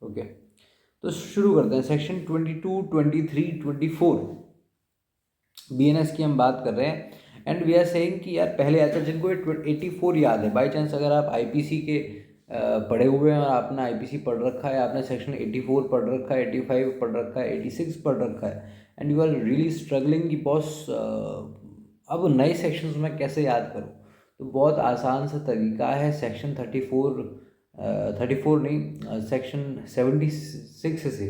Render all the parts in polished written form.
Okay, तो शुरू करते हैं। सेक्शन 22, 23, 24 BNS की हम बात कर रहे हैं। एंड वी आर सेइंग कि यार पहले आता जिनको 84 याद है, बाई चांस अगर आप IPC के पढ़े हुए हैं और आपने IPC पढ़ रखा है, आपने सेक्शन 84 पढ़ रखा है, 85 पढ़ रखा है, 86 पढ़ रखा है, and you are really struggling कि बॉस अब नए सेक्शंस में कैसे याद करूँ, तो बहुत आसान सा तरीका है। सेक्शन 34 नहीं, सेक्शन 76 से,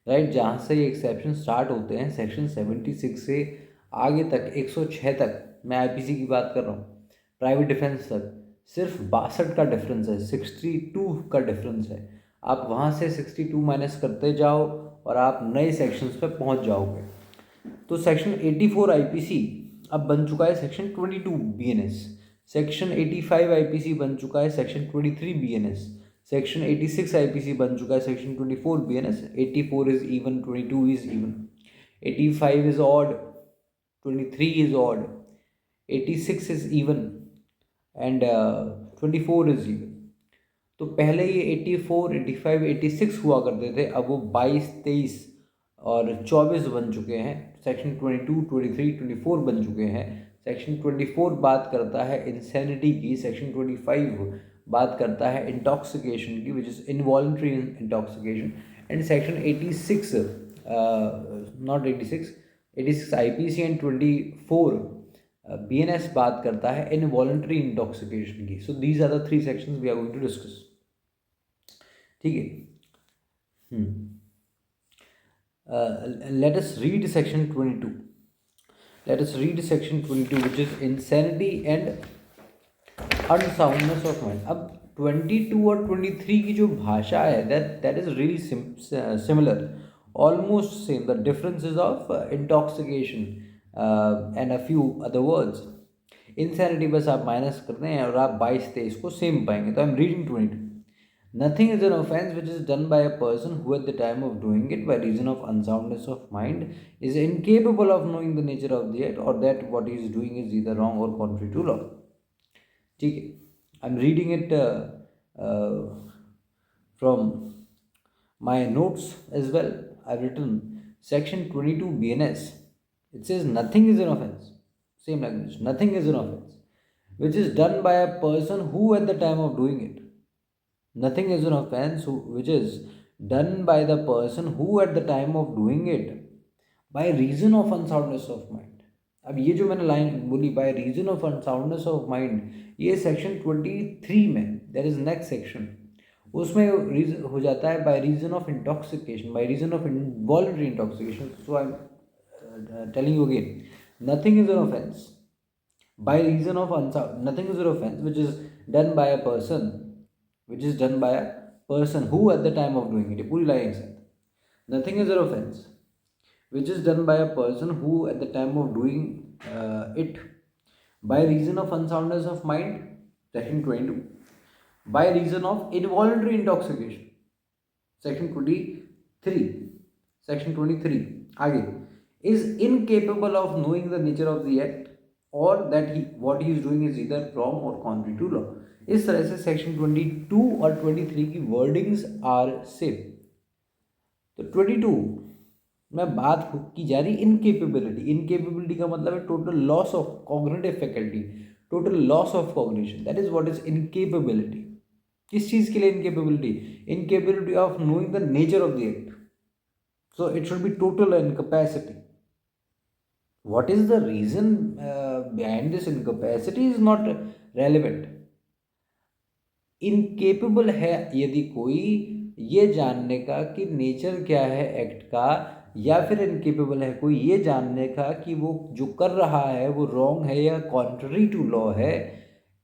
राइट, जहाँ से ये एक्सेप्शन स्टार्ट होते हैं, सेक्शन 76 से आगे तक 106 तक, मैं IPC की बात कर रहा हूँ, प्राइवेट डिफेंस तक सिर्फ 62 का डिफरेंस है, 62 का डिफरेंस है। आप वहाँ से 62 माइनस करते जाओ और आप नए सेक्शंस पे पहुँच जाओगे। तो सेक्शन 84 IPC अब बन चुका है सेक्शन 22 BNS, सेक्शन 85 IPC बन चुका है सेक्शन 23 BNS, सेक्शन 86 IPC बन चुका है section 24 BNS। 84 is even, 22 is even, 85 is odd, 23 is odd, 86 is even, and 24 is even. तो पहले ये 84, 85, 86 हुआ करते थे, अब वो 22, 23 और 24 बन चुके हैं। सेक्शन 22, 23, 24 बन चुके हैं। सेक्शन 24 बात करता है इंसैनिटी की, सेक्शन 25 बात करता है इंटॉक्सिकेशन की, which is involuntary intoxication, and section 86 not 86 IPC and 24 BNS बात करता है इनवॉलंटरी इंटॉक्सिकेशन की। So these are the 3 sections we are going to discuss. ठीक है, let us read section 22. Let us read section 22, which is insanity and unsoundness of mind. अब 22 और 23 की जो भाषा है, that is really similar, almost same. The differences of intoxication and a few other words. Insanity बस आप minus करते हैं और आप 22-23 को सेम पाएंगे। तो I am reading 22। Nothing is an offense which is done by a person who, at the time of doing it, by reason of unsoundness of mind, is incapable of knowing the nature of the act, or that what he is doing is either wrong or contrary to law. ठीक है, I am reading it from my notes as well. I've written section 22 BNS. It says nothing is an offense. Same language. Nothing is an offense which is done by a person who, at the time of doing it. Nothing is an offense which is done by the person who, at the time of doing it, by reason of unsoundness of mind. अब ये जो मैंने line बोली, by reason of unsoundness of mind, ये section 23 में, that is next section, उसमें reason हो जाता है by reason of intoxication, by reason of involuntary intoxication. So I am telling you again, nothing is an offence by reason of nothing is an offense which is done by a person, who, at the time of doing it, ये पूरी line है, nothing is an offense which is done by a person who, at the time of doing it, by reason of unsoundness of mind, section 22, by reason of involuntary intoxication, section 23, section 23 आगे, is incapable of knowing the nature of the act, or that what he is doing is either wrong or contrary to law। इस तरह से section 22 और 23 की wordings are same. तो 22 में बात की जा रही इनकेपेबिलिटी। इनकेपेबिलिटी का मतलब है total loss of cognitive faculty, total loss of cognition, that is what is incapability. किस चीज़ के लिए incapability? Incapability of knowing the nature of the act. So it should be total incapacity. What is the reason behind this incapacity is not relevant। Incapable है यदि कोई ये जानने का कि नेचर क्या है एक्ट का, या फिर इनकेपेबल है कोई ये जानने का कि वो जो कर रहा है वो रॉन्ग है या कॉन्ट्ररी टू लॉ है।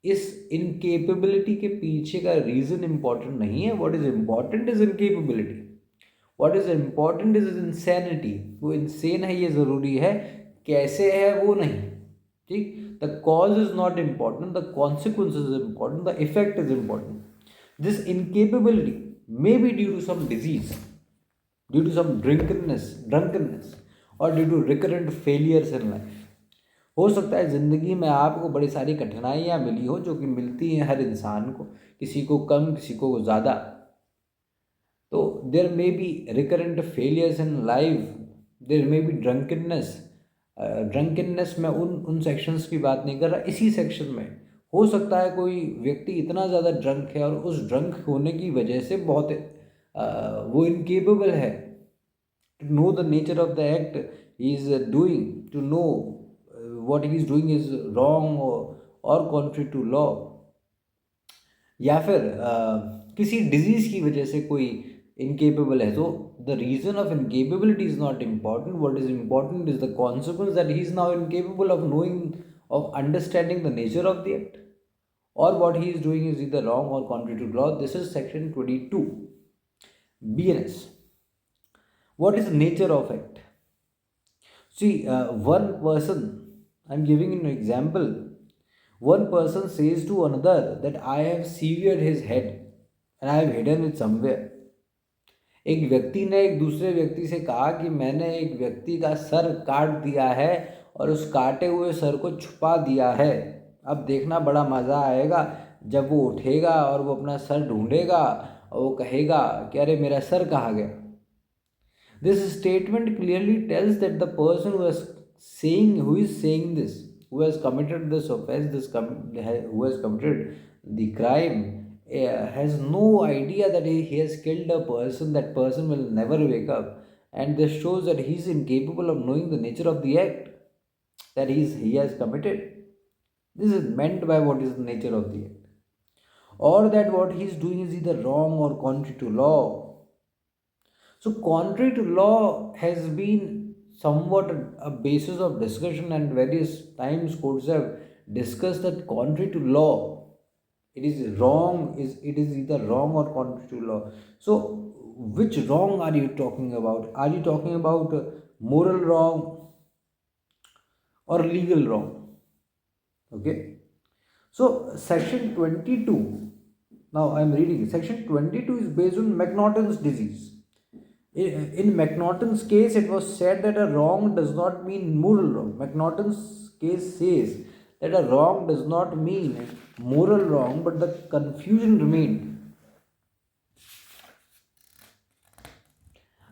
इस इनकेपेबिलिटी के पीछे का रीज़न इम्पॉर्टेंट नहीं है। What is important is incapability, what is important is insanity. वो इंसेन है ये ज़रूरी है, कैसे है वो नहीं। ठीक, the cause is not important, the consequence is important, the effect is important. This incapability may be due to some disease, due to some drunkenness और due to recurrent failures in life. हो सकता है ज़िंदगी में आपको बड़ी सारी कठिनाइयाँ मिली हो, जो कि मिलती हैं हर इंसान को, किसी को कम किसी को ज़्यादा। तो there may be recurrent failures in life, there may be drunkenness. Drunkenness में उन सेक्शंस की बात नहीं कर रहा, इसी सेक्शन में हो सकता है कोई व्यक्ति इतना ज़्यादा ड्रंक है और उस ड्रंक होने की वजह से बहुत वो इनकेपेबल है to know the nature of the act he is doing, to know what he is doing is wrong or contrary to law, या फिर किसी डिजीज़ की वजह से कोई इनकेपेबल है, तो the reason of incapability is not important. What is important is the consequence that he is now incapable of knowing, of understanding the nature of the act, or what he is doing is either wrong or contrary to law. This is section 22. BNS. What is the nature of act? See, one person, I'm giving an example. One person says to another that I have severed his head and I have hidden it somewhere. एक व्यक्ति ने एक दूसरे व्यक्ति से कहा कि मैंने एक व्यक्ति का सर काट दिया है और उस काटे हुए सर को छुपा दिया है. अब देखना बड़ा मज़ा आएगा जब वो उठेगा और वो अपना सर ढूंढेगा और वो कहेगा कि अरे मेरा सर कहाँ गया. This statement clearly tells that the person who is saying this, who has committed this offense, who has committed the crime, has no idea that he has killed a person. That person will never wake up, and this shows that he is incapable of knowing the nature of the act that he has committed. This is meant by what is the nature of the act, or that what he is doing is either wrong or contrary to law. So contrary to law has been somewhat a basis of discussion, and various times courts have discussed that contrary to law, it is either wrong or contrary to law. So which wrong are you talking about? Are you talking about moral wrong or legal wrong? Okay, so section 22, now I am reading section 22 is based on McNaughton's disease. In McNaughton's case, it was said that a wrong does not mean moral wrong. McNaughton's case says that a wrong does not mean moral wrong, but the confusion remained.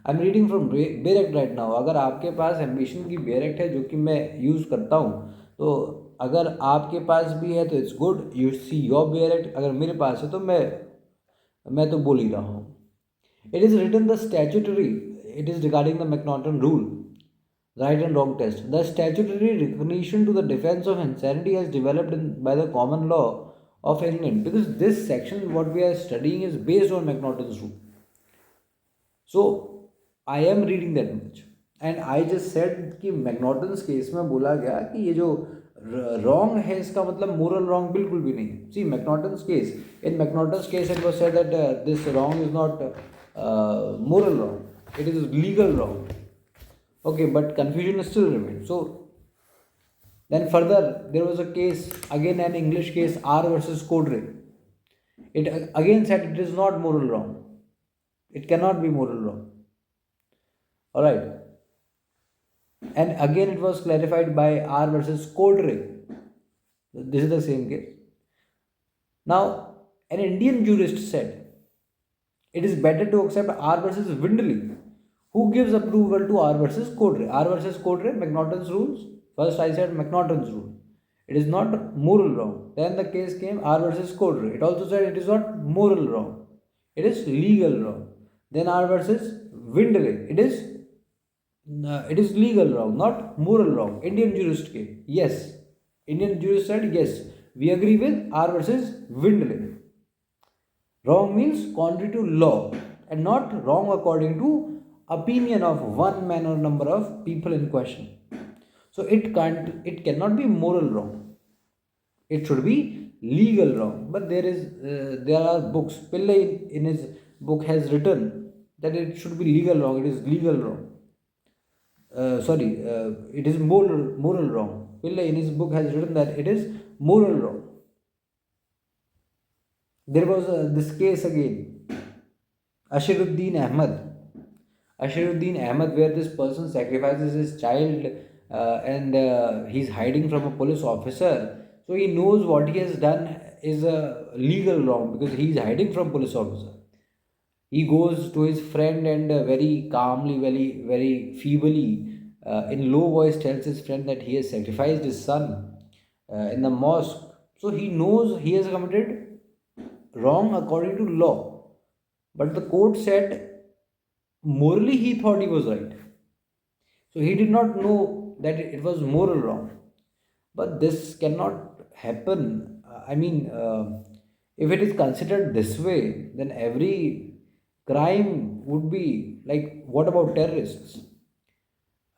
I am reading from bare act right now. अगर आपके पास ambition की bare act है जो कि मैं use करता हूँ, तो अगर आपके पास भी है तो it's good, you see your bare act. अगर मेरे पास है तो मैं तो बोल ही रहा हूँ. It is written the statutory, it is regarding the McNaughton rule, right and wrong test. The statutory recognition to the defense of insanity has developed by the common law of England, because this section what we are studying is based on McNaughton's rule. So I am reading that much, and I just said कि McNaughton's case में बोला गया कि ये जो wrong है इसका मतलब moral wrong बिल्कुल भी नहीं है. See, McNaughton's case, in McNaughton's case it was said that this wrong is not moral wrong, it is legal wrong. Okay, but confusion still remains. So then further there was a case, again an English case, R versus Codray. It again said it is not moral wrong, it cannot be moral wrong. All right, and again it was clarified by R versus Codray. This is the same case. Now an Indian jurist said it is better to accept R versus Windley. Who gives approval to R versus Codray? R versus Codray, McNaughton's rules. First I said McNaughton's rule, it is not moral wrong. Then the case came R versus Codray. It also said it is not moral wrong, it is legal wrong. Then R versus Windley, it is legal wrong, not moral wrong. Indian jurist came. Yes, Indian jurist said yes, we agree with R versus Windley. Wrong means contrary to law, and not wrong according to opinion of one man or number of people in question. So it cannot be moral wrong, it should be legal wrong. But there are books. Pillai in his book has written that it should be legal wrong, it is legal wrong. It is moral wrong. Pillai in his book has written that it is moral wrong. There was this case again, Ashiruddin Ahmad, where this person sacrifices his child and he's hiding from a police officer. So he knows what he has done is a legal wrong because he is hiding from police officer. He goes to his friend and very calmly, very feebly, in low voice, tells his friend that he has sacrificed his son in the mosque. So he knows he has committed wrong according to law. But the court said morally he thought he was right. So he did not know that it was moral wrong. But this cannot happen. If it is considered this way, then every crime would be like, what about terrorists?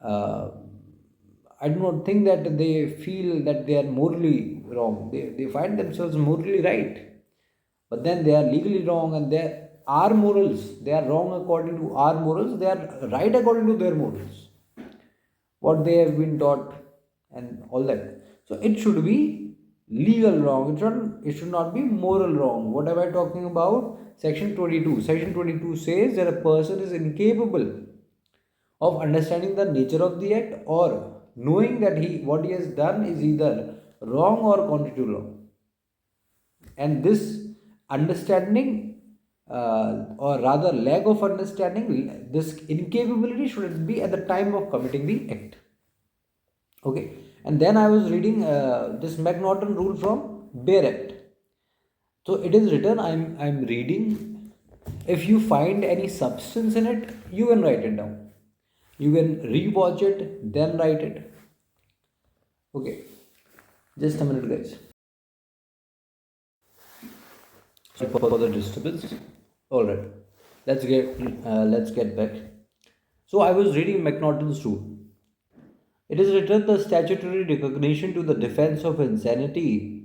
Uh, I do not think that they feel that they are morally wrong. They find themselves morally right. But then they are legally wrong, and they are morals. They are wrong according to our morals. They are right according to their morals, what they have been taught, and all that. So it should be legal wrong. It should not be moral wrong. What am I talking about? Section 22. Section 22 says that a person is incapable of understanding the nature of the act, or knowing that what he has done is either wrong or contrary to law. And this understanding, or rather lack of understanding, this incapability should be at the time of committing the act. Okay. And then I was reading this McNaughton rule from Bare Act. So it is written, I'm reading, if you find any substance in it, you can write it down, you can rewatch it, then write it. Okay, just a minute, guys. Sorry for the disturbance. All right, let's get back. So I was reading McNaughton's rule. It is written, the statutory recognition to the defense of insanity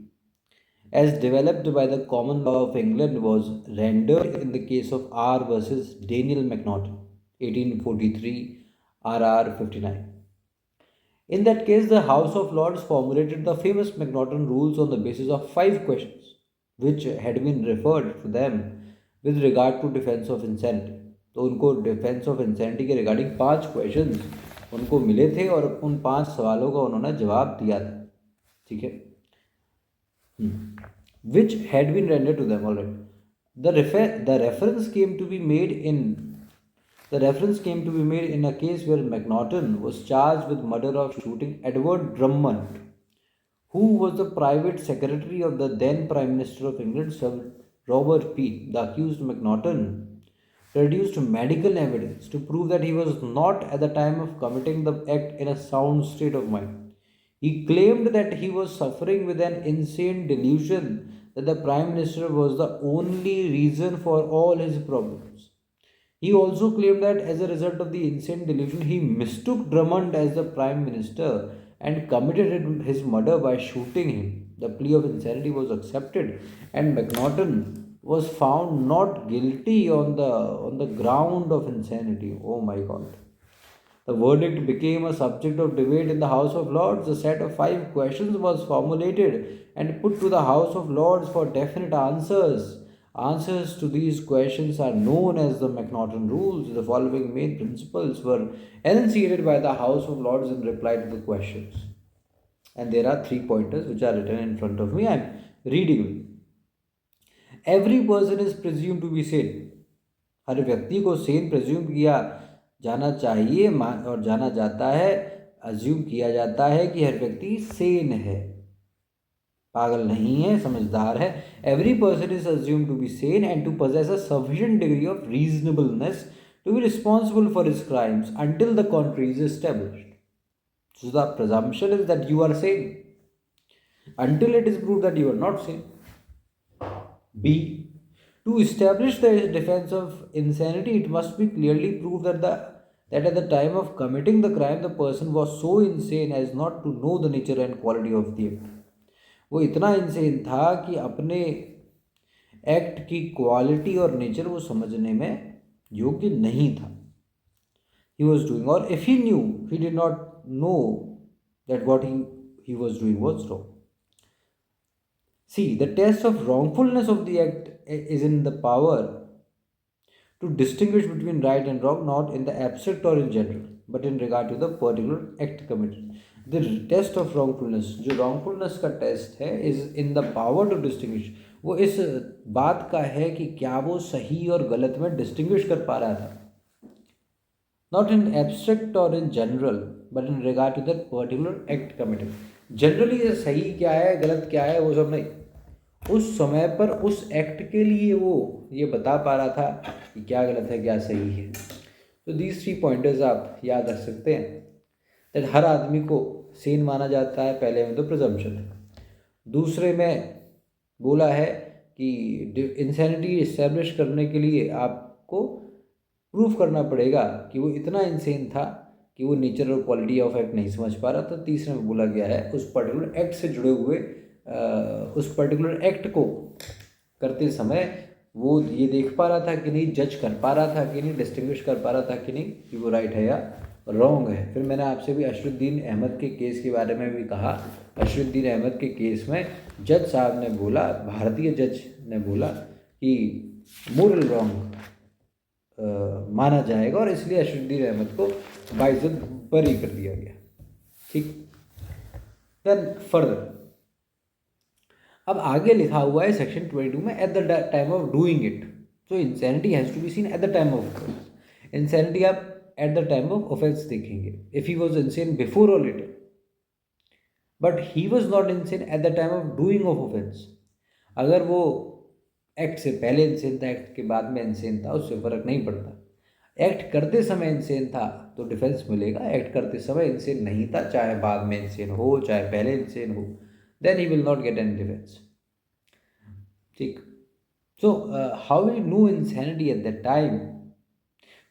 as developed by the common law of England was rendered in the case of R versus Daniel McNaughton, 1843, RR 59. In that case, the House of Lords formulated the famous McNaughton rules on the basis of 5 questions, which had been referred to them with regard to defense of insanity. तो उनको defence of insanity के regarding 5 questions उनको मिले थे, और उन 5 सवालों का उन्होंने जवाब दिया था. ठीक है. Which had been rendered to them already. The reference came to be made in a case where McNaughton was charged with murder of shooting Edward Drummond, who was the private secretary of the then Prime Minister of England, Sir Robert Peel. The accused McNaughton produced medical evidence to prove that he was not at the time of committing the act in a sound state of mind. He claimed that he was suffering with an insane delusion that the Prime Minister was the only reason for all his problems. He also claimed that as a result of the insane delusion, he mistook Drummond as the Prime Minister and committed his murder by shooting him. The plea of insanity was accepted, and McNaughton was found not guilty on the ground of insanity. Oh my God. The verdict became a subject of debate in the House of Lords. A set of 5 questions was formulated and put to the House of Lords for definite answers. Answers to these questions are known as the McNaughton rules. The following main principles were enunciated by the House of Lords in reply to the questions. And there are 3 pointers which are written in front of me. I am reading. Every person is presumed to be sane. हर व्यक्ति को सेन प्रेज्यूम किया जाना चाहिए और जाना जाता है, assume किया जाता है कि हर व्यक्ति सेन है, पागल नहीं है, समझदार है. Every person is assume to be sane and to possess a sufficient degree of reasonableness to be responsible for his crimes until the contrary is established. So the presumption is that you are sane until it is proved that you are not sane. B. To establish the defense of insanity, it must be clearly proved that at the time of committing the crime, the person was so insane as not to know the nature and quality of the act. वो इतना insane था कि अपने act की quality और nature वो समझने में योग्य नहीं था. He was doing, or if he knew, he did not know that what he was doing was wrong. See, the test of wrongfulness of the act is in the power to distinguish between right and wrong, not in the abstract or in general, but in regard to the particular act committed. The test of wrongfulness, जो wrongfulness का test है, is in the power to distinguish. वो इस बात का है कि क्या वो सही और गलत में डिस्टिंग्विश कर पा रहा था, नॉट इन एब्स्ट्रैक्ट और in general but in regard to that particular act committed. Generally ये सही क्या है गलत क्या है वो सब नहीं, उस समय पर उस एक्ट के लिए वो ये बता पा रहा था कि क्या गलत है क्या सही है। तो दीज 3 पॉइंटर्स आप याद रख सकते हैं। दैट हर आदमी को सेन माना जाता है, पहले में तो प्रिजम्पशन है। दूसरे में बोला है कि इंसैनिटी इस्टेब्लिश करने के लिए आपको प्रूफ करना पड़ेगा कि वो इतना इंसेन था कि वो नेचर और क्वालिटी ऑफ एक्ट नहीं समझ पा रहा था। तीसरे में बोला गया है उस पर्टिकुलर एक्ट से जुड़े हुए उस पर्टिकुलर एक्ट को करते समय वो ये देख पा रहा था कि नहीं, जज कर पा रहा था कि नहीं, डिस्टिंग्विश कर पा रहा था कि नहीं कि वो राइट है या रॉन्ग है। फिर मैंने आपसे भी अशरुद्दीन अहमद के केस के बारे में भी कहा। अशरुद्दीन अहमद के केस में जज साहब ने बोला, भारतीय जज ने बोला कि मोरल रॉन्ग माना जाएगा और इसलिए अशरुद्दीन अहमद को बाइज्जत बरी कर दिया गया। ठीक, देन फर्दर अब आगे लिखा हुआ है सेक्शन 22 में at the time of doing it. So insanity has to be seen at the time of insanity. आप at the time of offence देखेंगे, if he was insane before or later, but he was not insane at the time of doing of offence. अगर वो act से पहले insane था, act के बाद में इंसेन था, उससे फर्क नहीं पड़ता। एक्ट करते समय इंसेन था तो डिफेंस मिलेगा, एक्ट करते समय इंसेन नहीं था, चाहे बाद में इंसेन हो चाहे पहले इंसेन हो, then he will not get any defence. ठीक, so how will know insanity at that time?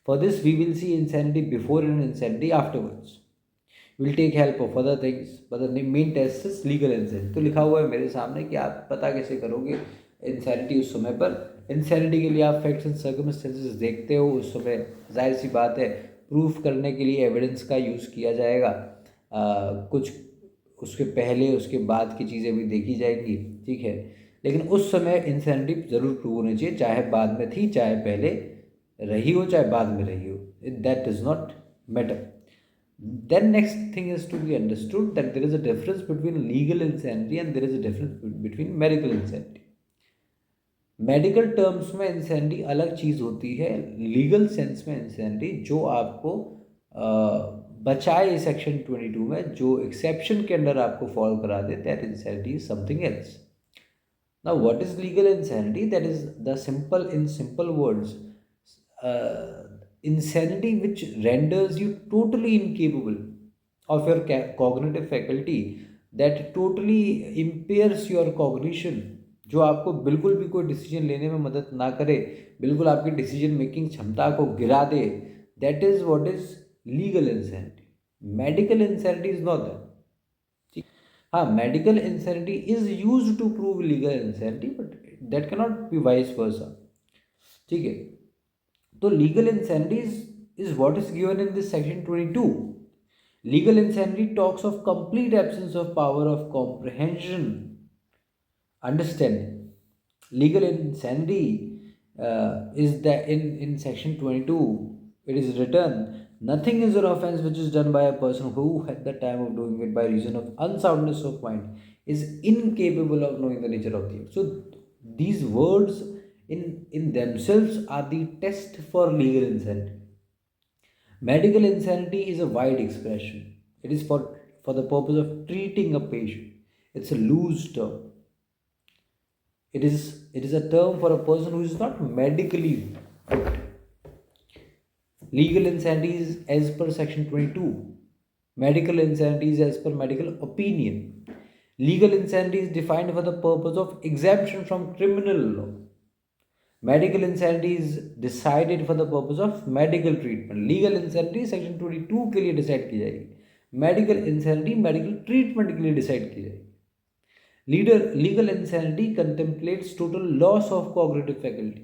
For this we will see insanity before and insanity afterwards. Will take help of other things but the main test is legal insanity. तो लिखा हुआ है मेरे सामने कि आप पता कैसे करोगे इंसैनिटी उस समय पर। इंसैनिटी के लिए आप फैक्ट्स एंड सर्कमस्टेंसेस देखते हो, उस समय जाहिर सी बात है प्रूफ करने के लिए एविडेंस का यूज़ किया जाएगा। कुछ उसके पहले उसके बाद की चीज़ें भी देखी जाएंगी, ठीक है, लेकिन उस समय इंसैनिटी ज़रूर प्रूव होनी चाहिए, चाहे बाद में थी चाहे पहले रही हो चाहे बाद में रही हो, that does not matter. Then next thing is to be understood that there is a difference between legal insanity and there is a difference between medical insanity. Medical terms में इंसैनिटी अलग चीज़ होती है, लीगल सेंस में insanity जो आपको बचाए section 22 में, जो एक्सेप्शन के अंदर आपको फॉलो करा दे, that insanity is something else. Now what is legal insanity? That is the simple, in simple words, insanity which renders you totally incapable of your cognitive faculty, that totally impairs your cognition, जो आपको बिल्कुल भी कोई decision लेने में मदद ना करे, बिल्कुल आपकी डिसीजन मेकिंग क्षमता को गिरा दे, that is what is legal insanity. Medical insanity is not that. हाँ, medical insanity is used to prove legal insanity but that can not be vice versa. ठीक है, तो legal insanity is what is given in this section 22. Legal insanity talks of complete absence of power of comprehension, understanding. Legal insanity is that in section 22 it is written, nothing is an offense which is done by a person who at the time of doing it by reason of unsoundness of mind is incapable of knowing the nature of the act. So these words in themselves are the test for legal insanity. Medical insanity is a wide expression. It is for the purpose of treating a patient. It's a loose term. It is a term for a person who is not medically fit. Legal insanity is as per section 22. Medical insanity is as per medical opinion. Legal insanity is defined for the purpose of exemption from criminal law. Medical insanity is decided for the purpose of medical treatment. Legal insanity section 22 के लिए decide की जाएगी, medical insanity medical treatment के लिए decide की जाएगी। Legal insanity contemplates total loss of cognitive faculty.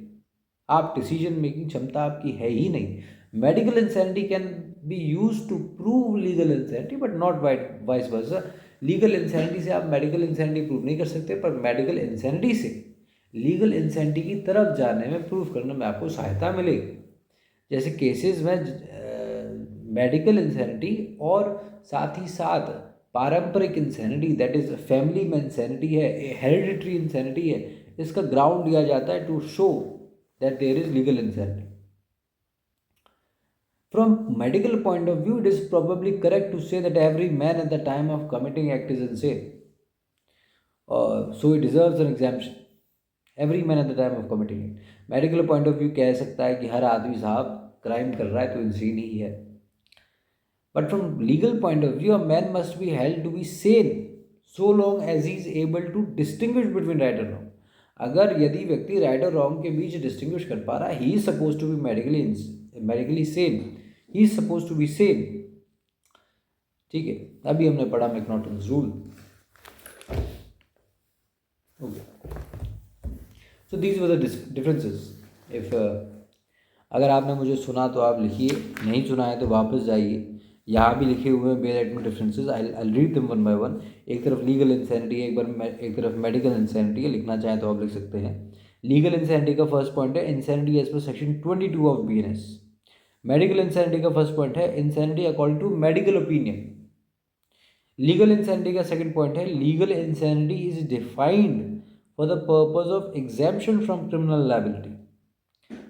आप decision making क्षमता आपकी है ही नहीं। Medical insanity can be use to prove legal insanity but not vice versa. Legal insanity से आप मेडिकल इंसैनिटी प्रूव नहीं कर सकते, पर मेडिकल इंसैनिटी से लीगल इंसैनिटी की तरफ जाने में, प्रूफ करने में आपको सहायता मिलेगी। जैसे केसेस में मेडिकल इंसैनिटी और साथ ही साथ पारंपरिक इंसैनिटी, दैट इज फैमिली में इंसैनिटी है, हेरिडिटरी इंसैनिटी है, इसका ग्राउंड दिया जाता है to show that there is legal insanity. From medical point of view, it is probably correct to say that every man at the time of committing act is insane. So he deserves an exemption. Every man at the time of committing it. Medical point of view कह सकता है कि हर आदमी साहब crime कर रहा है तो इंसान ही है. But from legal point of view, a man must be held to be sane so long as he is able to distinguish between right और रॉन्ग. अगर यदि व्यक्ति राइट और रॉन्ग के बीच डिस्टिंग्विश कर पा रहा है, he is suppose to be medically sane. He is suppose to be sane. ठीक है, अभी हमने पढ़ा McNaughton's rule. Okay, so these were the differences. If अगर आपने मुझे सुना तो आप लिखिए, नहीं सुना है तो वापस जाइए. यहाँ भी लिखे हुए हैं बेयर में differences. I read them one by one. एक तरफ लीगल इंसैनिटी है, एक तरफ मेडिकल इंसैनिटी है. लिखना चाहें तो आप लिख सकते हैं. लीगल इंसैनिटी का फर्स्ट पॉइंट है insanity as per section 22 of BNS. Medical insanity का फर्स्ट पॉइंट है insanity according to medical opinion. Legal insanity का सेकंड पॉइंट है legal insanity is defined for the purpose of exemption from criminal liability.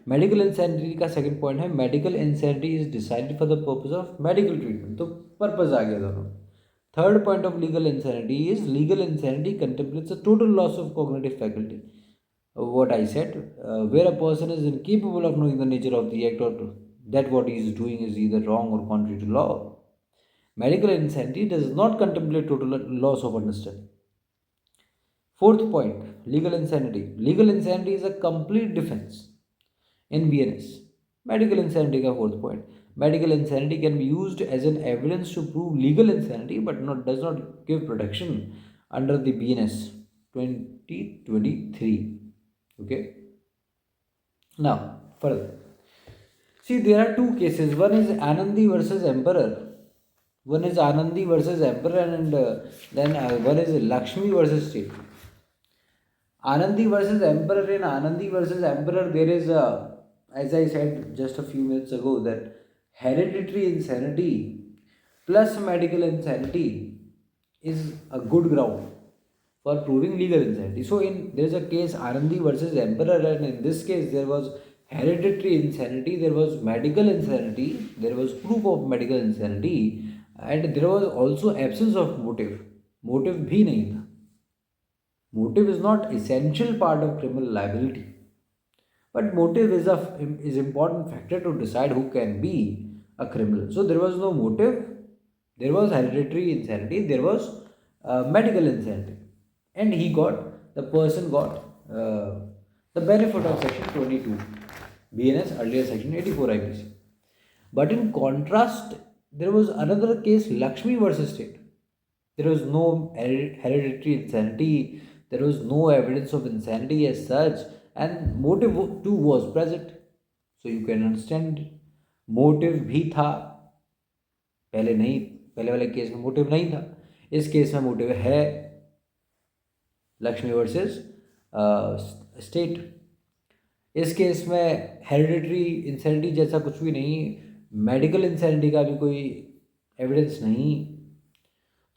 Medical insanity का second point है medical insanity is decided for the purpose of medical treatment. तो purpose आ गया दोनों. Third point of legal insanity is legal insanity contemplates a total loss of cognitive faculty. What I said, where a person is incapable of knowing the nature of the act or that what he is doing is either wrong or contrary to law. Medical insanity does not contemplate total loss of understanding. Fourth point, legal insanity. Legal insanity is a complete defense in BNS. Medical insanity का fourth point. Medical insanity can be used as an evidence to prove legal insanity but does not give protection under the BNS 2023. Okay. Now, further. See, there are two cases. One is Anandi versus Emperor. One is Anandi versus Emperor, and then one is Lakshmi versus State. Anandi versus Emperor. In Anandi versus Emperor, there is, as I said just a few minutes ago, that hereditary insanity plus medical insanity is a good ground for proving legal insanity. So there is a case Anandi versus Emperor, and in this case there was hereditary insanity, there was medical insanity, there was proof of medical insanity, and there was also absence of motive. Motive भी नहीं था. Motive is not essential part of criminal liability, but motive is important factor to decide who can be a criminal. So there was no motive, there was hereditary insanity, there was medical insanity, and the person got the benefit of section 22 BNS, earlier section 84 IPC. But in contrast, there was another case, Lakshmi versus State. There was no hereditary insanity, there was no evidence of insanity as such, and motive too was present. So you can understand, motive भी था. पहले वाले case में motive नहीं था, इस case में motive है. Lakshmi versus state. इस केस में हेरिडिटरी इंसैनिटी जैसा कुछ भी नहीं, मेडिकल इंसैनिटी का भी कोई एविडेंस नहीं,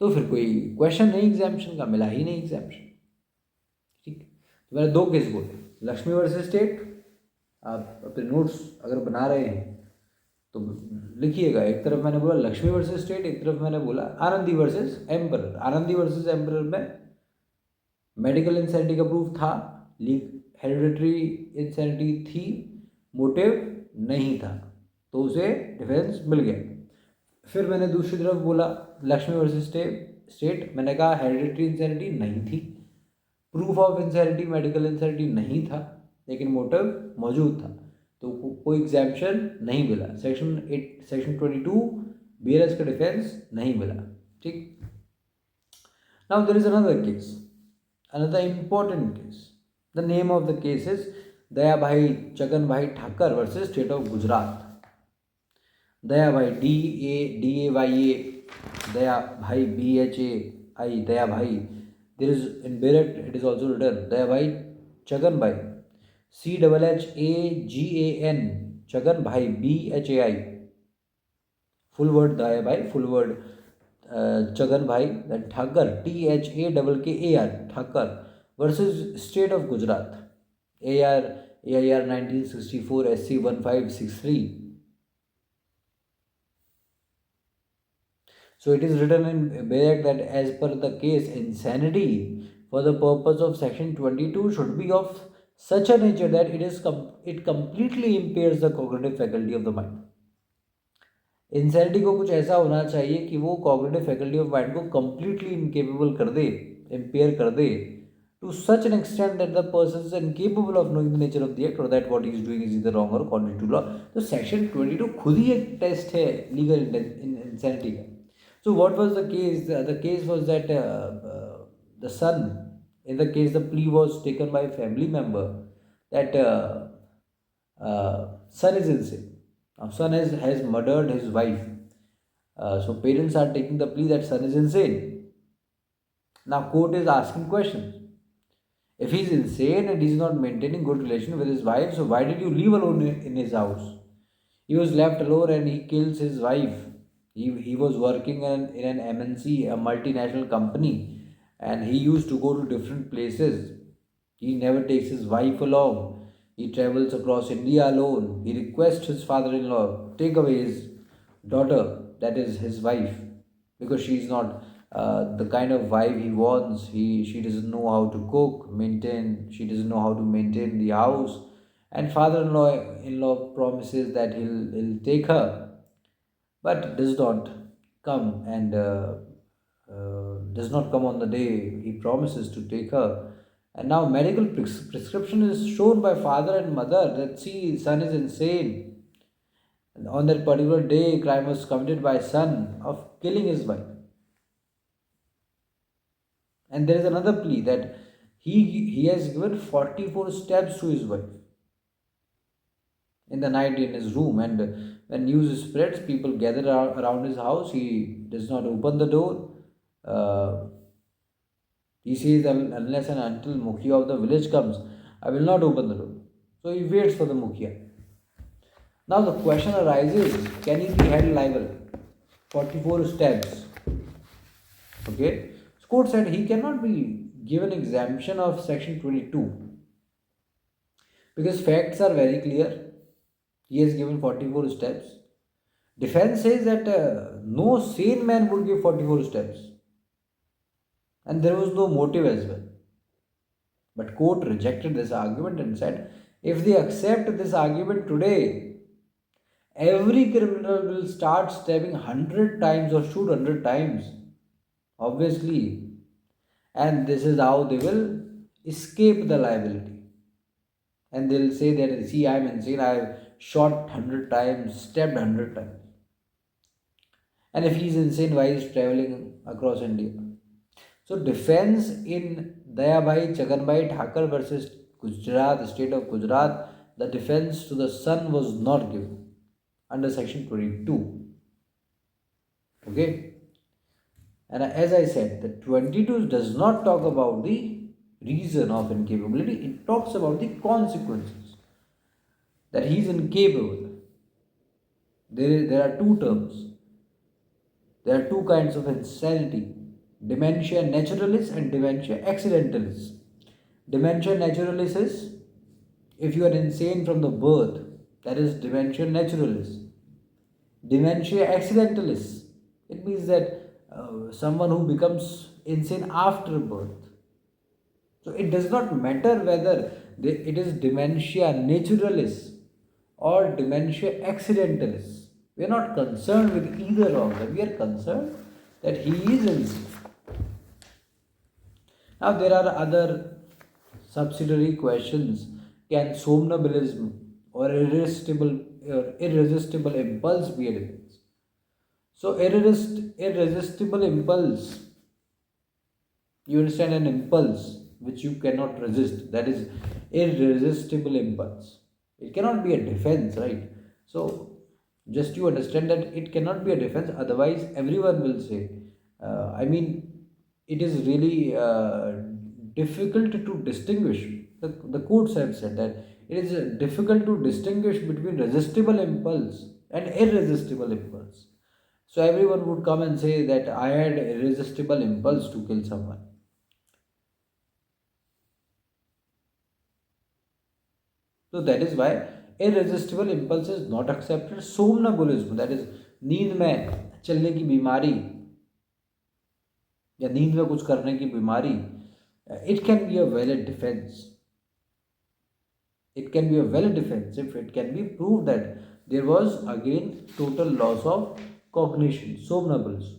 तो फिर कोई क्वेश्चन नहीं एग्जामिनेशन का, मिला ही नहीं एग्जामिनेशन. ठीक, तो मैंने दो केस बोले, लक्ष्मी वर्सेस स्टेट. आप अपने नोट्स अगर बना रहे हैं तो लिखिएगा. एक तरफ मैंने बोला लक्ष्मी वर्सेस स्टेट, एक तरफ मैंने बोला Anandi versus emperor. Anandi versus emperor में मेडिकल इंसैनिटी का प्रूफ था, हेरिडिटरी इंसैनिटी थी, मोटिव नहीं था, तो उसे डिफेंस मिल गया. फिर मैंने दूसरी तरफ बोला लक्ष्मी वर्सेस स्टेट, मैंने कहा हेरिडिटरी इंसैनिटी नहीं थी, proof of insanity medical insanity नहीं था, लेकिन मोटिव मौजूद था, तो कोई एग्जाम्पशन नहीं मिला. सेक्शन 22 BNS का डिफेंस नहीं मिला. ठीक. Now there is another case, another important case. The name of the case is Dayabhai Chaganbhai Thakur versus State of Gujarat. Dayabhai Dayabhai Bhai Dayabhai. There is in Barrett it is also written Dayabhai Chaganbhai CHHAGAN Chaganbhai BHAI. Full word Dayabhai, full word Chaganbhai, then Thakur THAKKAR Thakur versus state of Gujarat. AR AIR 1964 SC 1563. So it is written in Bayak that as per the case, insanity for the purpose of section 22 should be of such a nature that it completely impairs the cognitive faculty of the mind. Insanity को कुछ ऐसा होना चाहिए कि वो cognitive faculty of mind को completely incapable कर दे, empire कर दे, to such an extent that the person is incapable of knowing the nature of the act or that what he is doing is either wrong or contrary to law. तो section 22 खुद ही एक test है legal insanity का. So what was the case? The case was that the son, in the case the plea was taken by a family member that son is insane. Now son has murdered his wife. So parents are taking the plea that son is insane. Now court is asking questions. If he is insane and he is not maintaining good relation with his wife, so why did you leave alone in his house? He was left alone and he kills his wife. He was working in an MNC, a multinational company, and he used to go to different places. He never takes his wife along. He travels across India alone. He requests his father-in-law, take away his daughter, that is his wife, because she is not the kind of wife he wants. She doesn't know how to cook, maintain. She doesn't know how to maintain the house. And father-in-law promises that he'll take her, but does not come and does not come on the day he promises to take her. And now medical prescription is shown by father and mother that see son is insane. And on that particular day, crime was committed by son of killing his wife. And there is another plea that he has given 44 steps to his wife in the night in his room, and when news spreads, people gather around his house. He does not open the door. He says, unless and until Mukhya of the village comes, I will not open the door. So he waits for the Mukhya. Now the question arises, can he be held liable? 44 steps. Okay. The court said he cannot be given exemption of section 22 because facts are very clear. He has given 44 steps. Defense says that no sane man would give 44 steps. And there was no motive as well. But court rejected this argument and said, if they accept this argument today, every criminal will start stabbing 100 times or shoot 100 times. Obviously. And this is how they will escape the liability. And they'll say that, see, I'm insane, I've shot 100 times, stabbed 100 times. And if he's insane, why is traveling across India? So defense in Dayabhai Chaganbhai Thakur versus Gujarat, the state of Gujarat, the defense to the son was not given under section 22. Okay? And as I said, the 22 does not talk about the reason of incapability, it talks about the consequences. That he is incapable. There are two terms. There are two kinds of insanity: dementia naturalis and dementia accidentalis. Dementia naturalis is if you are insane from the birth, that is dementia naturalis. Dementia accidentalis, it means that someone who becomes insane after birth. So it does not matter whether it is dementia naturalis or dementia accidentalis. We are not concerned with either of them. We are concerned that he is insane. Now there are other subsidiary questions. Can somnambulism or irresistible impulse be a defense? So irresistible impulse, you understand, an impulse which you cannot resist, that is irresistible impulse. It cannot be a defense, right? So just you understand that it cannot be a defense, otherwise everyone will say, it is really difficult to distinguish. The courts have said that it is difficult to distinguish between resistible impulse and irresistible impulse. So everyone would come and say that I had irresistible impulse to kill someone. So that is why irresistible impulse is not accepted. Somnambulism, that is नींद में चलने की बीमारी या नींद में कुछ करने की बीमारी, it can be a valid defense. It can be a valid defense if it can be proved that there was again total loss of cognition. Somnambulism.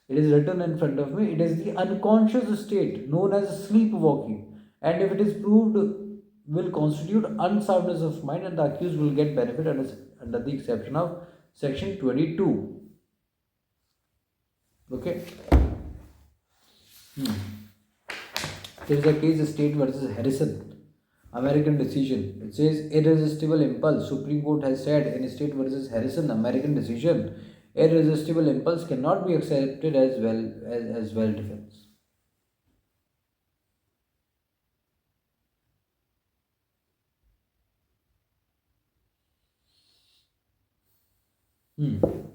It is written in front of me. It is the unconscious state known as sleepwalking, and if it is proved, will constitute unsoundness of mind, and the accused will get benefit under the exception of section 22. Okay. There is a case, State versus Harrison, American decision. It says irresistible impulse. Supreme Court has said in State versus Harrison, American decision, irresistible impulse cannot be accepted as well defense.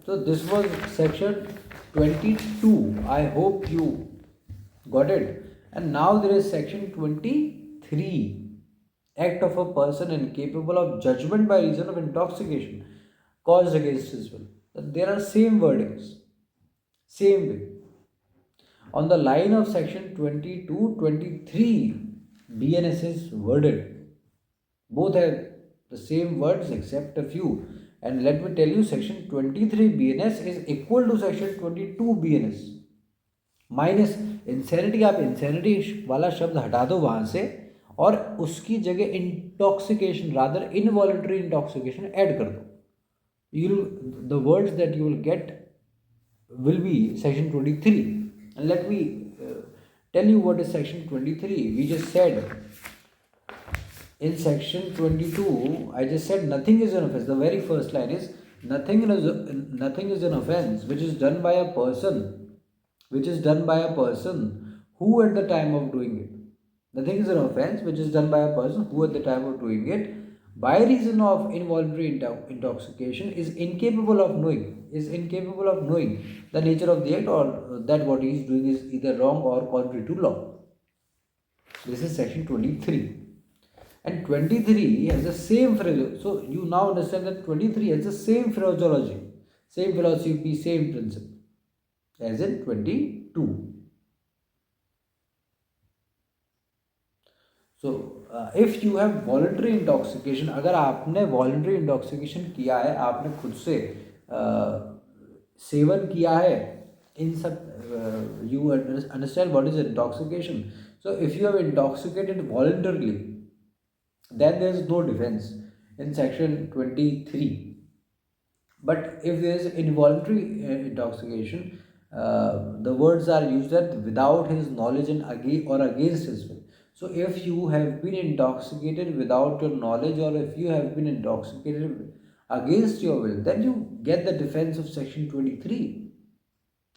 So this was section 22. I hope you got it. And now there is section 23. Act of a person incapable of judgment by reason of intoxication caused against his will. There are same wordings. Same way. On the line of section 22, 23, BNS is worded. Both have the same words except a few. And let me tell you, section 23 BNS is equal to section 22 BNS. Minus insanity, आप insanity वाला शब्द हटा दो वहाँ से और उसकी जगह intoxication, rather involuntary intoxication add कर दो. You the words that you will get will be section 23. And let me tell you what is section 23. We just said in section 22, I just said nothing is an offense. The very first line is nothing is an offense which is done by a person who at the time of doing it. Nothing is an offense which is done by a person who at the time of doing it by reason of involuntary intoxication is incapable of knowing the nature of the act, or that what he is doing is either wrong or contrary to law. This is section 23. And 23 has the same phraseology. So you now understand that 23 has the same phraseology, same philosophy, same principle as in 22. So if you have voluntary intoxication, अगर आपने voluntary intoxication किया है, आपने खुद से seven किया है, इन सब you understand what is intoxication. So if you have intoxicated voluntarily, then there is no defense in section 23. But if there is involuntary intoxication, the words are used that without his knowledge and against his will. So if you have been intoxicated without your knowledge, or if you have been intoxicated against your will, then you get the defense of section 23.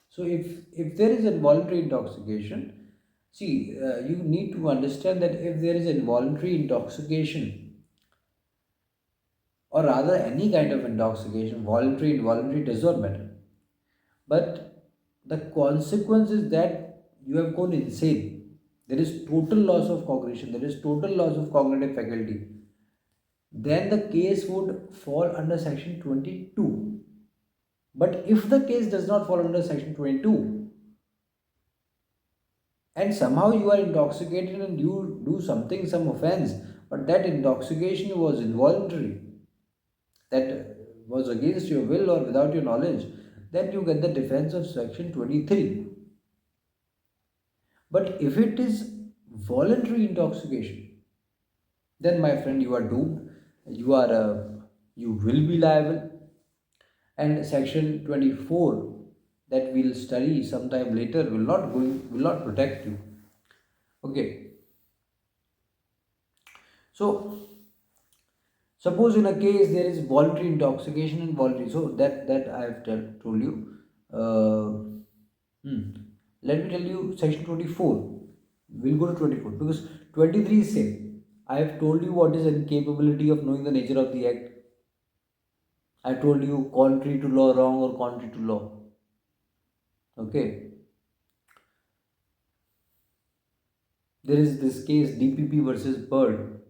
So if there is involuntary intoxication, see, you need to understand that if there is involuntary intoxication, or rather any kind of intoxication, voluntary, involuntary, does not matter. But the consequence is that you have gone insane. There is total loss of cognition, there is total loss of cognitive faculty. Then the case would fall under section 22. But if the case does not fall under section 22, and somehow you are intoxicated and you do something, some offense, but that intoxication was involuntary, that was against your will or without your knowledge, then you get the defense of section 23. But if it is voluntary intoxication, then my friend, you are doomed. You will be liable. And section 24 that we'll study sometime later will not protect you. Okay. So suppose in a case there is voluntary intoxication and voluntary, so that I have told you. Let me tell you section 24. We'll go to 24 because 23 is same. I have told you what is incapability of knowing the nature of the act. I told you contrary to law, wrong or contrary to law. Okay. There is this case DPP versus Bird.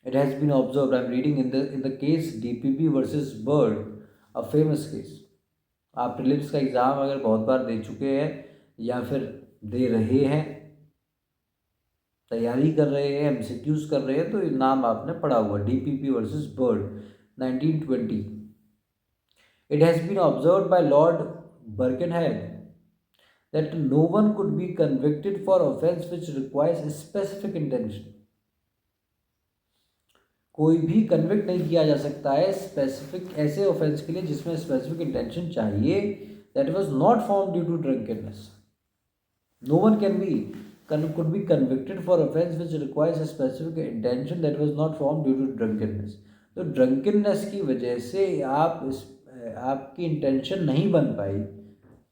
It has been observed, I'm reading in the case DPP versus Bird, a famous case. आप prelims का exam अगर बहुत बार दे चुके हैं या फिर दे रहे हैं, तैयारी कर रहे हैं, एमसीक्यूज कर रहे हैं, तो नाम आपने पढ़ा हुआ, DPP versus bird 1920. It has been observed by Lord Birkenhead that no one could be convicted for offence which requires a specific intention. कोई भी कन्विक्ट नहीं किया जा सकता है स्पेसिफिक ऐसे ऑफेंस के लिए जिसमें स्पेसिफिक इंटेंशन चाहिए, that was not form due to drunkenness. No one can be could be convicted for offense which requires a specific intention that was not formed due to drunkenness. तो drunkenness की वजह से आपकी intention नहीं बन पाई,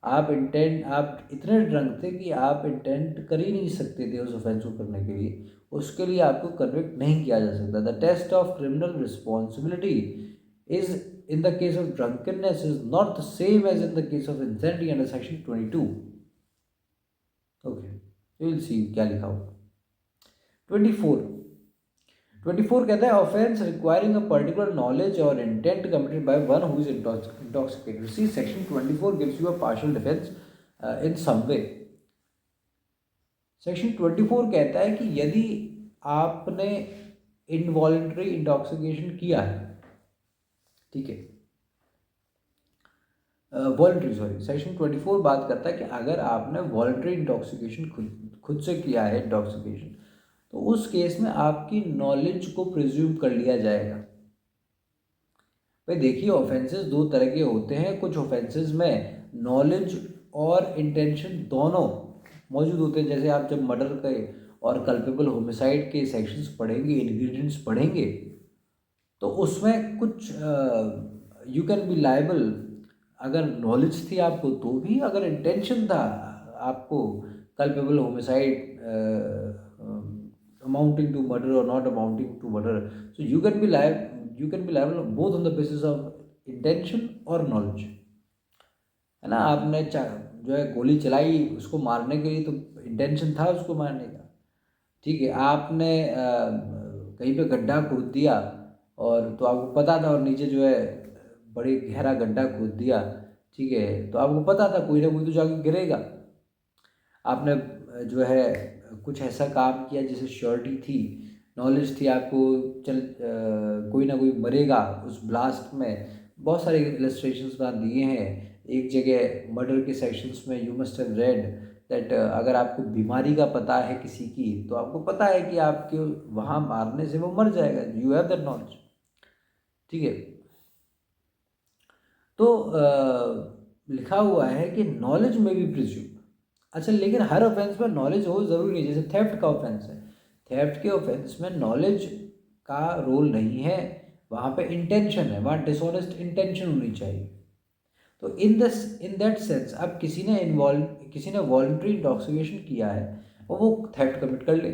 आप इतने ड्रंक थे कि आप इंटेंट कर ही नहीं सकते थे उस ऑफेंस को करने के लिए, उसके लिए आपको कन्विक्ट नहीं किया जा सकता. The test of criminal responsibility is in the case of drunkenness is not the same as in the case of insanity under section 22. Okay, will see क्या लिखा हुआ. 24 कहता है offence requiring a particular knowledge और intent committed by one who is intoxicated. See section 24 gives you a partial defence in some way. Section 24 कहता है कि यदि आपने इनवॉलंटरी इंटॉक्सिकेशन किया है, ठीक है, वॉलंटरी सेक्शन 24 बात करता है कि अगर आपने वॉलंटरी इंटॉक्सिकेशन खुद से किया है इंटॉक्सिकेशन, तो उस केस में आपकी नॉलेज को प्रिज्यूम कर लिया जाएगा. भाई देखिए, ऑफेंसेस दो तरह के होते हैं. कुछ ऑफेंसेस में नॉलेज और इंटेंशन दोनों मौजूद होते हैं. जैसे आप जब मर्डर के और कल्पेबल होमिसाइड के सेक्शंस पढ़ेंगे, इंग्रेडिएंट्स पढ़ेंगे, तो उसमें कुछ यू कैन बी लायबल. अगर नॉलेज थी आपको तो भी, अगर इंटेंशन था आपको culpable homicide amounting to murder और not amounting to murder, so you can be liable both on the basis of intention और नॉलेज. है ना, आपने जो है गोली चलाई उसको मारने के लिए, तो इंटेंशन था उसको मारने का, ठीक है. आपने कहीं पे गड्ढा खोद दिया और तो आपको पता था, और नीचे जो है बड़ी गहरा गड्ढा खोद दिया, ठीक है, तो आपको पता था कोई ना कोई तो जाके गिरेगा. आपने जो है कुछ ऐसा काम किया जिसे श्योरिटी थी, नॉलेज थी आपको, कोई ना कोई मरेगा उस ब्लास्ट में. बहुत सारे इलस्ट्रेशंस वहाँ दिए हैं. एक जगह मर्डर के सेक्शंस में you must have read that अगर आपको बीमारी का पता है किसी की, तो आपको पता है कि आपके वहाँ मारने से वो मर जाएगा. यू हैव दैट नॉलेज, ठीक है. तो लिखा हुआ है कि नॉलेज में भी प्रिज्यूम. अच्छा, लेकिन हर ऑफेंस में नॉलेज हो ज़रूरी नहीं. जैसे थेफ्ट का ऑफेंस है, थेफ्ट के ऑफेंस में नॉलेज का रोल नहीं है, वहाँ पे इंटेंशन है, वहाँ डिसऑनेस्ट इंटेंशन होनी चाहिए. तो इन दैट सेंस अब किसी ने वॉलंटरी इंटॉक्सिकेशन किया है और वो थेफ्ट कमिट कर ले,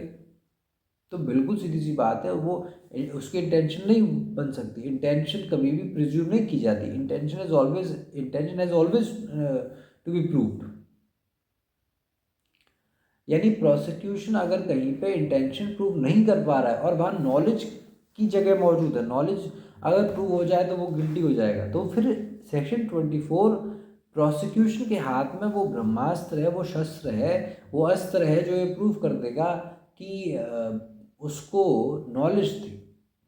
तो बिल्कुल सीधी सी बात है, वो उसकी इंटेंशन नहीं बन सकती. इंटेंशन कभी भी प्रिज्यूम नहीं की जाती. Intention has always to be proved. यानी प्रोसिक्यूशन अगर कहीं पे इंटेंशन प्रूव नहीं कर पा रहा है और वहाँ नॉलेज की जगह मौजूद है, नॉलेज अगर प्रूव हो जाए तो वो गिल्टी हो जाएगा, तो फिर सेक्शन 24 प्रोसिक्यूशन के हाथ में वो ब्रह्मास्त्र है, वो शस्त्र है, वो अस्त्र है जो ये प्रूव कर देगा कि उसको नॉलेज थी.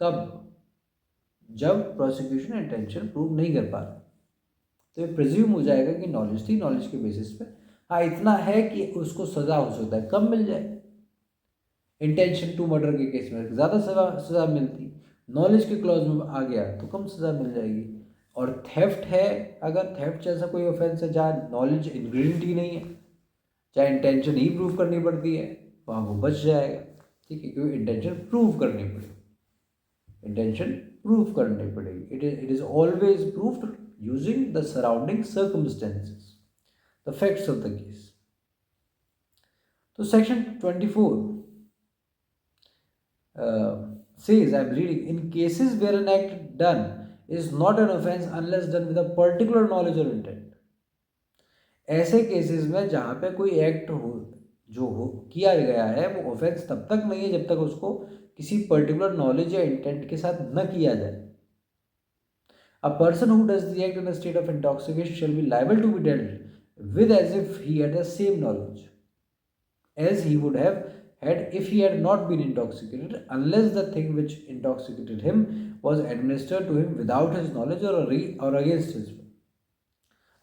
तब जब प्रोसिक्यूशन इंटेंशन प्रूव नहीं कर पा रहा, तो ये प्रिज्यूम हो जाएगा कि नॉलेज थी. नॉलेज के बेसिस पे हाँ इतना है कि उसको सज़ा हो सकता है, कम मिल जाए. इंटेंशन टू मर्डर के केस में ज़्यादा सज़ा मिलती, नॉलेज के क्लॉज में आ गया तो कम सज़ा मिल जाएगी. और थेफ्ट है, अगर थेफ्ट जैसा कोई ऑफेंस है जहाँ नॉलेज इंग्रेडिएंट ही नहीं है, चाहे इंटेंशन ही प्रूव करनी पड़ती है, वहाँ वो बच जाएगा, ठीक है, क्योंकि इंटेंशन प्रूव करनी पड़ेगी. It is always proved using the surrounding circumstances, the facts of the case. So section 24 says, I am reading, in cases where an act done is not an offense unless done with a particular knowledge or intent. ऐसे cases में जहाँ पे कोई act किया गया है, वो offence तब तक नहीं है जब तक उसको किसी पर्टिकुलर नॉलेज या इंटेंट के साथ न किया जाए। A person who does the act in a state of intoxication shall be liable to be dealt with as if he had the same knowledge as he would have had if he had not been intoxicated, unless the thing which intoxicated him was administered to him without his knowledge or against his will.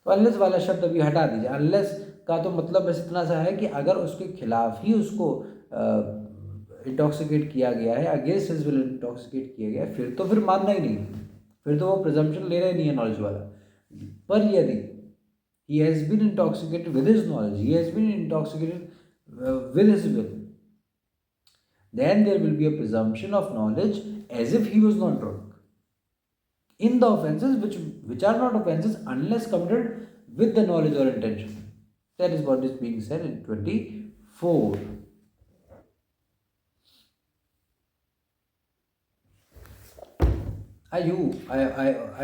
तो unless वाला शब्द अभी हटा दीजिए। Unless का तो मतलब बस इतना सा है कि अगर उसके खिलाफ ही उसको इंटॉक्सिकेट किया गया है, अगेंस्ट हिज विल इंटॉक्सिकेट किया गया है, फिर मानना ही नहीं, फिर तो वो प्रिजम्पशन ले रहा ही नहीं है नॉलेज वाला। पर यदि he has been intoxicated with his knowledge, he has been intoxicated with his will, then there will be a presumption of knowledge as if he was not drunk in the offenses which are not offenses unless committed with the knowledge or intention. That is what is being said in 24. I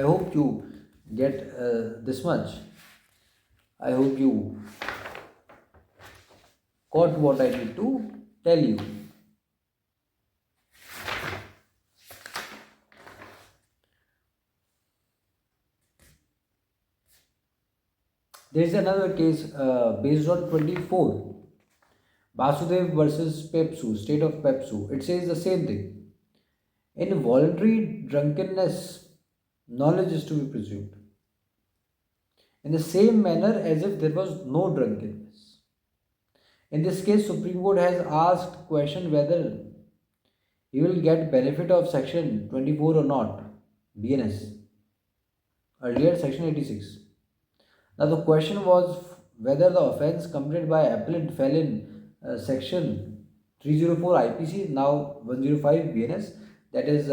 hope you get this much. I hope you got what I need to tell you. There is another case based on 24. Basudev versus Pepsu, state of Pepsu. It says the same thing. In voluntary drunkenness, knowledge is to be presumed in the same manner as if there was no drunkenness. In this case, Supreme Court has asked question whether he will get benefit of section 24 or not, BNS. Earlier, section 86. Now, the question was whether the offence committed by appellant fell in section 304 IPC, now 105 BNS, that is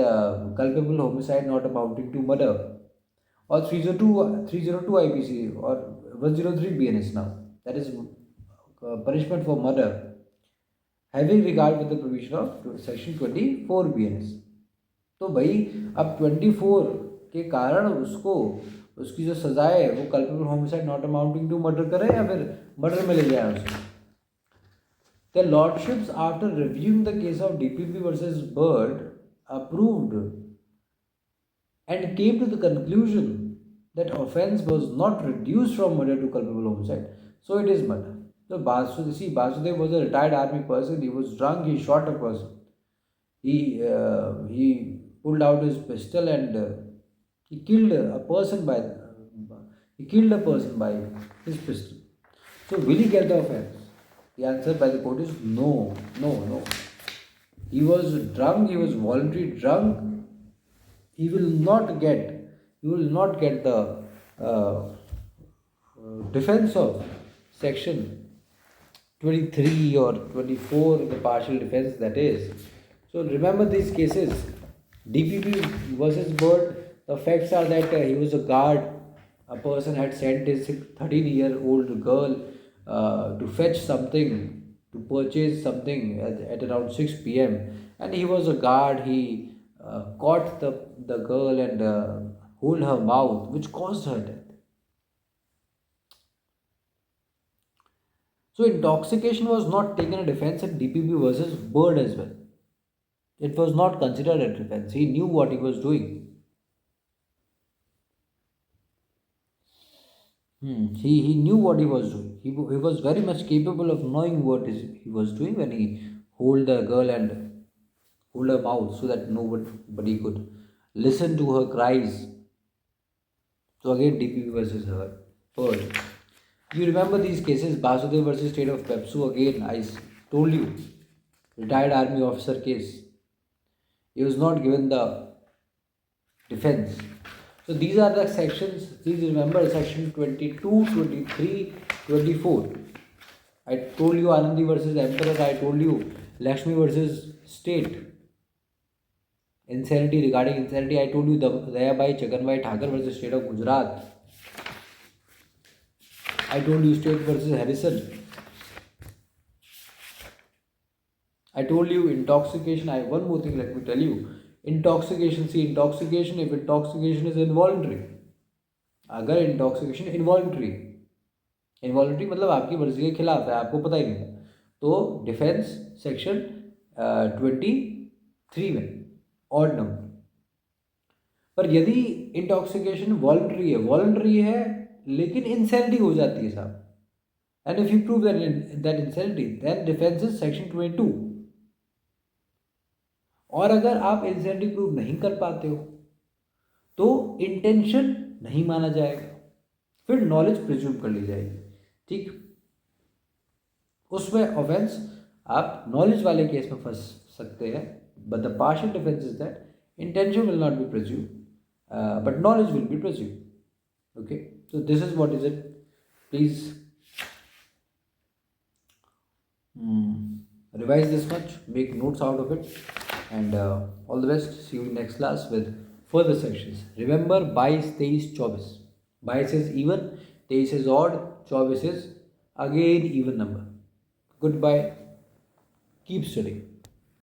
culpable homicide not amounting to murder, or 302 IPC or 103 BNS now, that is punishment for murder, having regard with the provision of section 24 BNS. तो भाई अब 24 के कारण उसको उसकी जो सजा है वो culpable homicide not amounting to murder करे या फिर मर्डर में ले जाए उसको। The lordships, after reviewing the case of DPP versus Bird, approved and came to the conclusion that offence was not reduced from murder to culpable homicide, so it is murder. So Basudev was a retired army person. He was drunk. He shot a person. He pulled out his pistol and he killed a person by his pistol. So will he get the offence? The answer by the court is no. He was drunk. He was voluntarily drunk. He will not get the defense of section 23 or 24, the partial defense that is. So remember these cases. DPP versus Bird. The facts are that he was a guard. A person had sent his 13-year-old girl to fetch something, to purchase something at around 6 p.m. And he was a guard. He caught the girl and hold her mouth, which caused her death. So intoxication was not taken a defense at DPP versus Bird as well. It was not considered a defense. He knew what he was doing. He knew what he was doing. He was very much capable of knowing what he was doing when he hold the girl and hold her mouth so that nobody could listen to her cries. So again, DPP versus her. Bird. You remember these cases, Basudev versus State of Pepsu. Again, I told you, retired army officer case. He was not given the defense. So these are the sections. Please remember section 22, 23, 24. I told you Anandi versus Emperor. I told you Lakshmi versus State. Insanity, regarding insanity, I told you Dayabai Chaganbai Thakur versus State of Gujarat. I told you State versus Harrison. I told you intoxication. I have one more thing, let me tell you. Intoxication, if intoxication is involuntary, अगर intoxication involuntary मतलब आपकी मर्जी के खिलाफ है, आपको पता ही नहीं था, तो डिफेंस सेक्शन 24 3 में ऑड नंबर। पर यदि इंटॉक्सिकेशन वॉलंटरी है लेकिन इंसेनिटी हो जाती है साहब, and if you prove that insanity then defence is section 22। और अगर आप इंसेनिटी प्रूव नहीं कर पाते हो तो इंटेंशन नहीं माना जाएगा, फिर नॉलेज प्रिज्यूम कर ली जाएगी। ठीक, उसमें ऑफेंस आप नॉलेज वाले केस में फंस सकते हैं, but the partial defence is that intention will not be presumed, but knowledge will be presumed. Okay, so this is what is it. Please revise this much, make notes out of it, and all the best. See you in next class with further sections. Remember 22, 23, 24. 22 is even, 23 is odd, 24 is again even number. Goodbye. Keep studying.